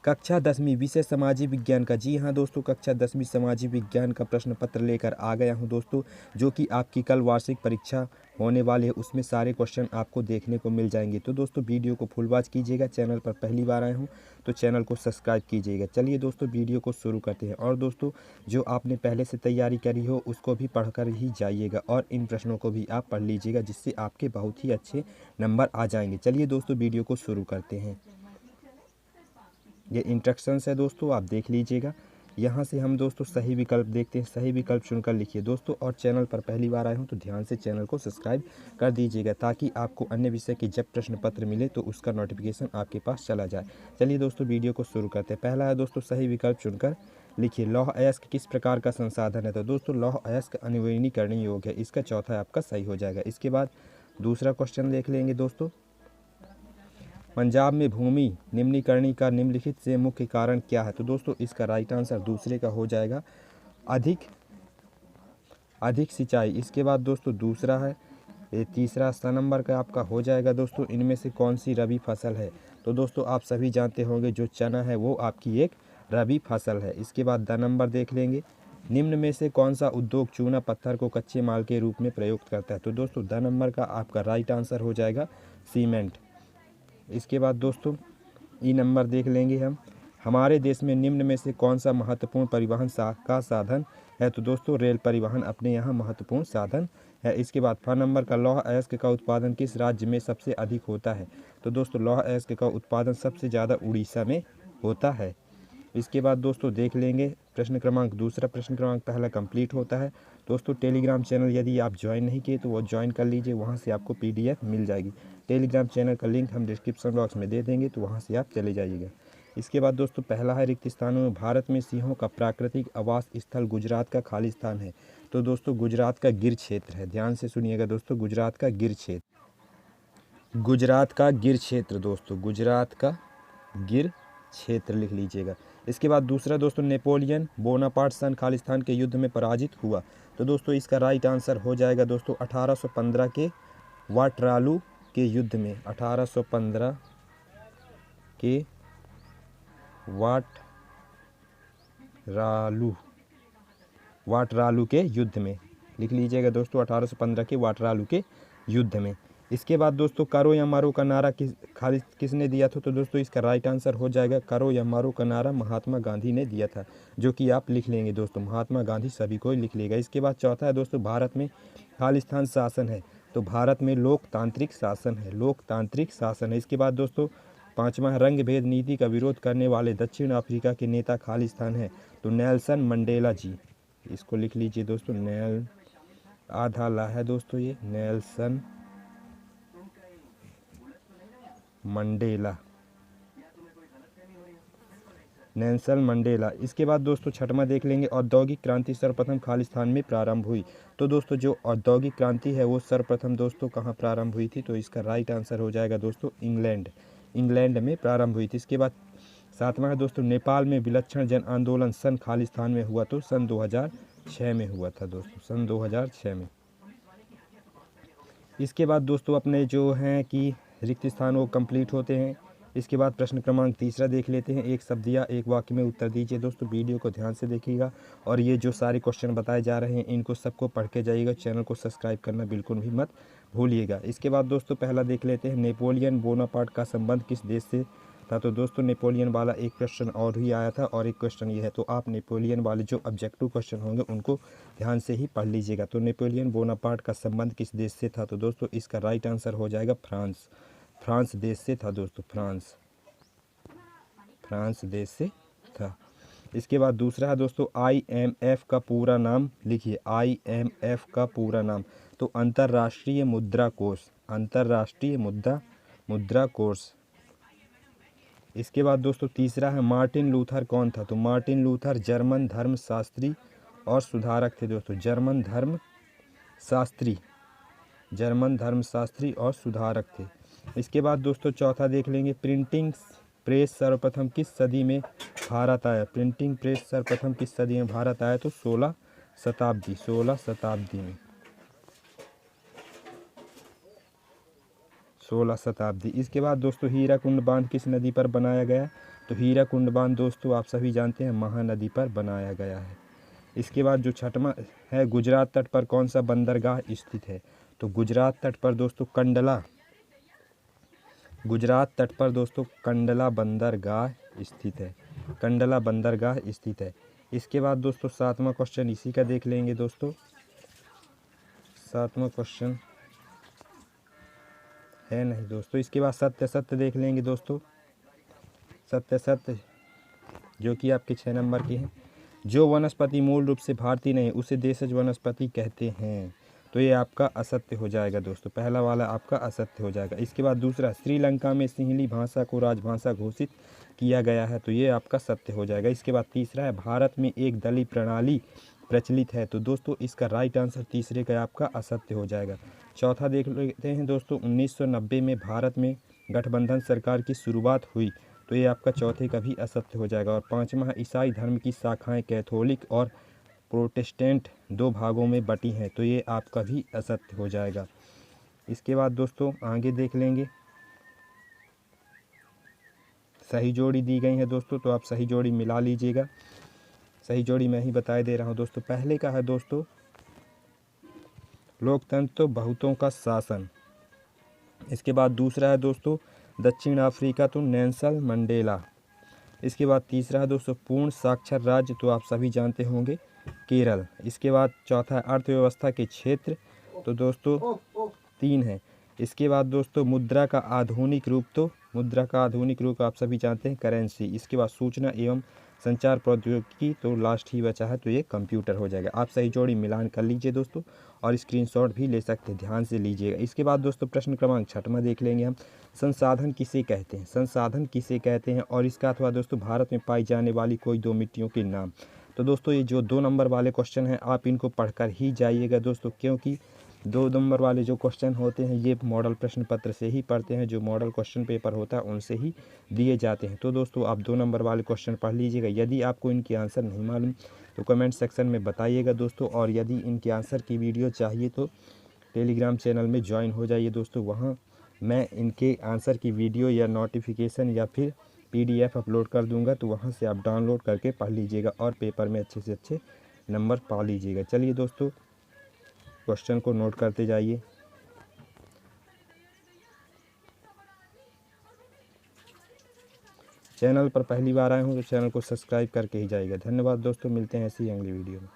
कक्षा 10वीं विषय सामाजिक विज्ञान का। जी हाँ दोस्तों, कक्षा 10वीं सामाजिक विज्ञान का प्रश्न पत्र लेकर आ गया हूँ दोस्तों, जो कि आपकी कल वार्षिक परीक्षा होने वाली है। उसमें सारे क्वेश्चन आपको देखने को मिल जाएंगे। तो दोस्तों वीडियो को फुल वॉच कीजिएगा। चैनल पर पहली बार आए हूँ तो चैनल को सब्सक्राइब कीजिएगा। चलिए दोस्तों वीडियो को शुरू करते हैं। और दोस्तों जो आपने पहले से तैयारी करी हो उसको भी पढ़कर ही जाइएगा और इन प्रश्नों को भी आप पढ़ लीजिएगा, जिससे आपके बहुत ही अच्छे नंबर आ जाएंगे। चलिए दोस्तों वीडियो को शुरू करते हैं। ये इंस्ट्रक्शंस है दोस्तों, आप देख लीजिएगा। यहाँ से हम दोस्तों सही विकल्प देखते हैं। सही विकल्प चुनकर लिखिए दोस्तों। और चैनल पर पहली बार आए हो तो ध्यान से चैनल को सब्सक्राइब कर दीजिएगा, ताकि आपको अन्य विषय की जब प्रश्न पत्र मिले तो उसका नोटिफिकेशन आपके पास चला जाए। चलिए दोस्तों वीडियो को शुरू करते हैं। पहला है दोस्तों, सही विकल्प चुनकर लिखिए। लौह अयस्क किस प्रकार का संसाधन है? तो दोस्तों लौह अयस्क अनविनीकरण योग्य है। इसका चौथा आपका सही हो जाएगा। इसके बाद दूसरा क्वेश्चन देख लेंगे दोस्तों। पंजाब में भूमि निम्नीकरण का निम्नलिखित से मुख्य कारण क्या है? तो दोस्तों इसका राइट आंसर दूसरे का हो जाएगा, अधिक सिंचाई। इसके बाद दोस्तों दूसरा है, ये तीसरा नंबर का आपका हो जाएगा दोस्तों, इनमें से कौन सी रबी फसल है? तो दोस्तों आप सभी जानते होंगे जो चना है वो आपकी एक रबी फसल है। इसके बाद द नंबर देख लेंगे। निम्न में से कौन सा उद्योग चूना पत्थर को कच्चे माल के रूप में प्रयुक्त करता है? तो दोस्तों द नंबर का आपका राइट आंसर हो जाएगा सीमेंट। इसके बाद दोस्तों ई नंबर देख लेंगे हम। हमारे देश में निम्न में से कौन सा महत्वपूर्ण परिवहन का साधन है? तो दोस्तों रेल परिवहन अपने यहाँ महत्वपूर्ण साधन है। इसके बाद फ नंबर का लौह अयस्क का उत्पादन किस राज्य में सबसे अधिक होता है? तो दोस्तों लौह अयस्क का उत्पादन सबसे ज़्यादा उड़ीसा में होता है। इसके बाद दोस्तों देख लेंगे प्रश्न क्रमांक दूसरा। प्रश्न क्रमांक पहला कंप्लीट होता है दोस्तों। टेलीग्राम चैनल यदि आप ज्वाइन नहीं किए तो वो ज्वाइन कर लीजिए, वहाँ से आपको PDF मिल जाएगी। टेलीग्राम चैनल का लिंक हम डिस्क्रिप्शन बॉक्स में दे देंगे, तो वहाँ से आप चले जाइएगा। इसके बाद दोस्तों पहला है रिक्त स्थानों में भारत में सिंहों का प्राकृतिक आवास स्थल गुजरात का खालिस्तान है। तो दोस्तों गुजरात का गिर क्षेत्र है। ध्यान से सुनिएगा दोस्तों, गुजरात का गिर क्षेत्र, गुजरात का गिर क्षेत्र दोस्तों, गुजरात का गिर क्षेत्र लिख लीजिएगा। इसके बाद दूसरा दोस्तों, नेपोलियन बोनापार्ट सन खालिस्तान के युद्ध में पराजित हुआ। तो दोस्तों इसका राइट आंसर हो जाएगा दोस्तों 1815 के वाटरालू के युद्ध में। 1815 के वाटरालू के युद्ध में लिख लीजिएगा दोस्तों, 1815 के वाटरालू के युद्ध में। इसके बाद दोस्तों करो या मारो का नारा किसने दिया था? तो दोस्तों इसका राइट आंसर हो जाएगा करो या मारो का नारा महात्मा गांधी ने दिया था, जो कि आप लिख लेंगे दोस्तों। महात्मा गांधी सभी को लिख लेगा। इसके बाद चौथा है दोस्तों, भारत में खालिस्तान शासन है। तो भारत में लोकतांत्रिक शासन है, लोकतांत्रिक शासन है। इसके बाद दोस्तों पांचवा है, रंग भेद नीति का विरोध करने वाले दक्षिण अफ्रीका के नेता खालिस्तान है। तो नेल्सन मंडेला जी, इसको लिख लीजिए दोस्तों। आधा ला है दोस्तों ये, नेल्सन मंडेला, नेल्सन मंडेला। इसके बाद दोस्तों छठवां देख लेंगे, औद्योगिक क्रांति सर्वप्रथम खालिस्तान में प्रारंभ हुई। तो दोस्तों जो औद्योगिक क्रांति है वो सर्वप्रथम दोस्तों कहाँ प्रारंभ हुई थी? तो इसका राइट आंसर हो जाएगा दोस्तों इंग्लैंड में प्रारंभ हुई थी। इसके बाद सातवां है दोस्तों, नेपाल में विलक्षण जन आंदोलन सन खालिस्तान में हुआ। तो सन 2006 में हुआ था दोस्तों, सन 2006 में। इसके बाद दोस्तों अपने जो हैं कि रिक्त स्थान वो कंप्लीट होते हैं। इसके बाद प्रश्न क्रमांक तीसरा देख लेते हैं। एक शब्द या एक वाक्य में उत्तर दीजिए दोस्तों। वीडियो को ध्यान से देखिएगा और ये जो सारे क्वेश्चन बताए जा रहे हैं इनको सबको पढ़ के जाइएगा। चैनल को सब्सक्राइब करना बिल्कुल भी मत भूलिएगा। इसके बाद दोस्तों पहला देख लेते हैं, नेपोलियन बोनापार्ट का संबंध किस देश से था? तो दोस्तों नेपोलियन वाला एक क्वेश्चन और ही आया था और एक क्वेश्चन ये है, तो आप नेपोलियन वाले जो ऑब्जेक्टिव क्वेश्चन होंगे उनको ध्यान से ही पढ़ लीजिएगा। तो नेपोलियन बोनापार्ट का संबंध किस देश से था? तो दोस्तों इसका राइट आंसर हो जाएगा फ्रांस, फ्रांस देश से था दोस्तों, फ्रांस देश से था। इसके बाद दूसरा है दोस्तों, IMF का पूरा नाम लिखिए। IMF का पूरा नाम तो अंतर्राष्ट्रीय मुद्रा कोष, अंतर्राष्ट्रीय मुद्रा कोष। इसके बाद दोस्तों तीसरा है, मार्टिन लूथर कौन था? तो मार्टिन लूथर जर्मन धर्मशास्त्री और सुधारक थे दोस्तों, जर्मन धर्मशास्त्री और सुधारक थे। इसके बाद दोस्तों चौथा देख लेंगे, प्रिंटिंग प्रेस सर्वप्रथम किस सदी में भारत आया? प्रिंटिंग प्रेस सर्वप्रथम किस सदी में भारत आया? तो 16 शताब्दी में, 16 शताब्दी। इसके बाद दोस्तों हीराकुंड बांध किस नदी पर बनाया गया? तो हीराकुंड बांध दोस्तों आप सभी जानते हैं महानदी पर बनाया गया है। इसके बाद जो छठवां है, गुजरात तट पर कौन सा बंदरगाह स्थित है? तो गुजरात तट पर दोस्तों गुजरात तट पर दोस्तों कंडला बंदरगाह स्थित है। कंडला बंदरगाह स्थित है। इसके बाद दोस्तों 7वां क्वेश्चन इसी का देख लेंगे दोस्तों। 7वां क्वेश्चन है नहीं दोस्तों। इसके बाद सत्य सत्य देख लेंगे दोस्तों। सत्य सत्य जो कि आपके 6 नंबर के हैं। जो वनस्पति मूल रूप से भारतीय नहीं उसे देशज वनस्पति कहते हैं। तो ये आपका असत्य हो जाएगा दोस्तों, पहला वाला आपका असत्य हो जाएगा। इसके बाद दूसरा, श्रीलंका में सिंहली भाषा को राजभाषा घोषित किया गया है। तो ये आपका सत्य हो जाएगा। इसके बाद तीसरा है, भारत में एक दलीय प्रणाली प्रचलित है। तो दोस्तों इसका राइट आंसर तीसरे का आपका असत्य हो जाएगा। चौथा देख लेते हैं दोस्तों, 1990 में भारत में गठबंधन सरकार की शुरुआत हुई। तो ये आपका चौथे का भी असत्य हो जाएगा। और 5वां, ईसाई धर्म की शाखाएं कैथोलिक और प्रोटेस्टेंट 2 भागों में बटी हैं। तो ये आपका भी असत्य हो जाएगा। इसके बाद दोस्तों आगे देख लेंगे, सही जोड़ी दी गई है दोस्तों, तो आप सही जोड़ी मिला लीजिएगा। सही जोड़ी मैं ही बता दे रहा हूँ दोस्तों। पहले का है दोस्तों, लोकतंत्र तो बहुतों का शासन। इसके बाद दूसरा है दोस्तों, दक्षिण अफ्रीका तो नेल्सन मंडेला। इसके बाद तीसरा है दोस्तों, पूर्ण साक्षर राज्य। तो आप सभी जानते होंगे केरल। इसके बाद चौथा है, अर्थव्यवस्था के क्षेत्र। तो दोस्तों 3 है। इसके बाद दोस्तों, मुद्रा का आधुनिक रूप आप सभी जानते हैं करेंसी। इसके बाद सूचना एवं संचार प्रौद्योगिकी। तो लास्ट ही बचा है, तो ये कंप्यूटर हो जाएगा। आप सही जोड़ी मिलान कर लीजिए दोस्तों, और स्क्रीनशॉट भी ले सकते हैं, ध्यान से लीजिएगा। इसके बाद दोस्तों प्रश्न क्रमांक 6वां देख लेंगे हम। संसाधन किसे कहते हैं? संसाधन किसे कहते हैं? और इसका अथवा दोस्तों भारत में पाई जाने वाली कोई 2 मिट्टियों के नाम। तो दोस्तों ये जो 2 नंबर वाले क्वेश्चन हैं आप इनको पढ़कर ही जाइएगा दोस्तों, क्योंकि 2 नंबर वाले जो क्वेश्चन होते हैं ये मॉडल प्रश्न पत्र से ही पढ़ते हैं। जो मॉडल क्वेश्चन पेपर होता है उनसे ही दिए जाते हैं। तो दोस्तों आप 2 नंबर वाले क्वेश्चन पढ़ लीजिएगा। यदि आपको इनके आंसर नहीं मालूम तो कमेंट सेक्शन में बताइएगा दोस्तों। और यदि इनके आंसर की वीडियो चाहिए तो टेलीग्राम चैनल में ज्वाइन हो जाइए दोस्तों। वहाँ मैं इनके आंसर की वीडियो या नोटिफिकेशन या फिर PDF अपलोड कर दूंगा। तो वहाँ से आप डाउनलोड करके पढ़ लीजिएगा और पेपर में अच्छे से अच्छे नंबर पा लीजिएगा। चलिए दोस्तों क्वेश्चन को नोट करते जाइए। चैनल पर पहली बार आए हों तो चैनल को सब्सक्राइब करके ही जाइएगा। धन्यवाद दोस्तों, मिलते हैं ऐसी अगली वीडियो में।